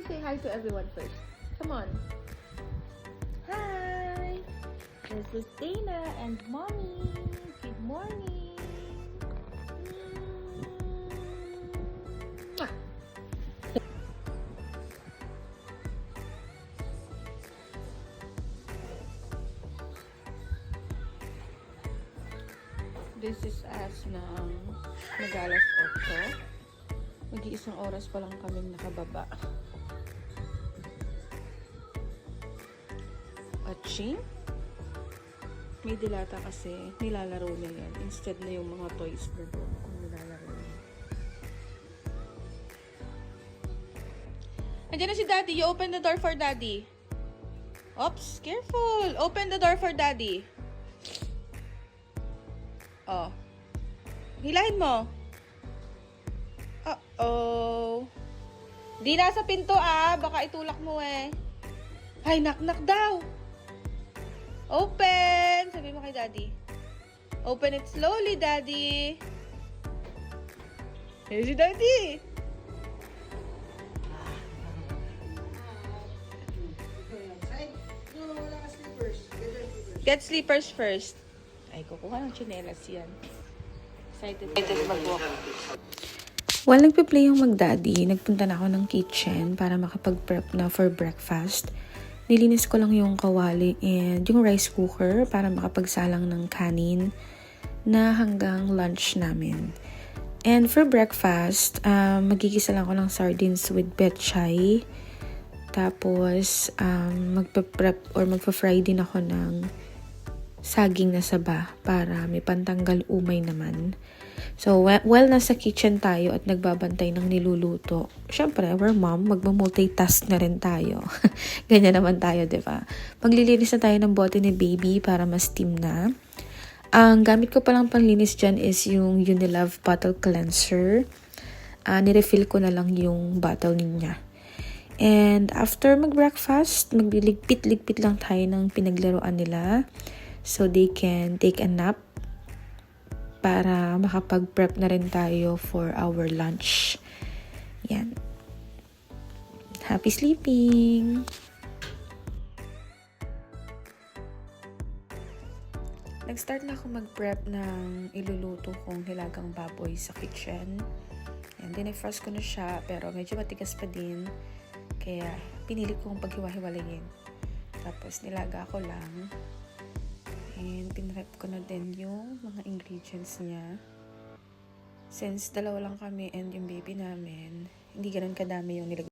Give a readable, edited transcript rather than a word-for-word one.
say hi to everyone first. Come on. Hi! This is Dana and Mommy. Good morning. Mwah. This is as ng mag-alas 8. Mag-iisang oras pa lang kaming nakababa. Aching? May dilata kasi nilalaro niya yan. Instead na yung mga toys na doon kung nilalaro niya. Andiyan na si Daddy. You open the door for Daddy. Oops, careful. Open the door for Daddy. Oh. Hilahin mo. Uh-oh. Di nasa pinto baka itulak mo eh. Ay, knock-knock daw. Open! Sabi mo kay Daddy. Open it slowly, Daddy. Here's si Daddy. Get slippers first. Ay, kukuha ng tsinelas yan. Excited mag-walk. While nagpe-play yung mag-daddy, nagpunta na ako ng kitchen para makapag-prep na for breakfast. Nilinis ko lang yung kawali and yung rice cooker para makapagsalang ng kanin na hanggang lunch namin. And for breakfast, magigisa lang ako ng sardines with petchay. Tapos, magpa-prep or magpa-fry din ako ng saging na saba para may pantanggal umay naman. So, while nasa kitchen tayo at nagbabantay ng niluluto, syempre, we're mom, magma-multitask na rin tayo. Ganyan naman tayo, diba? Maglilinis na tayo ng bote ni baby para ma-steam na. Ang gamit ko palang panlinis dyan is yung Unilove Bottle Cleanser. Nirefill ko na lang yung bottle niya. And after mag-breakfast, magliligpit-ligpit lang tayo ng pinaglaruan nila so they can take a nap para makapag-prep na rin tayo for our lunch. Yan. Happy sleeping! Nag-start na ako mag-prep ng iluluto kong hilagang baboy sa kitchen. Yan, dinefrost ko na siya pero medyo matigas pa din. Kaya pinili kong paghiwa-hiwalayin. Tapos nilaga ko lang. And pinrep ko na din yung mga ingredients niya. Since dalawa lang kami and yung baby namin, hindi ganun kadami yung nilagay.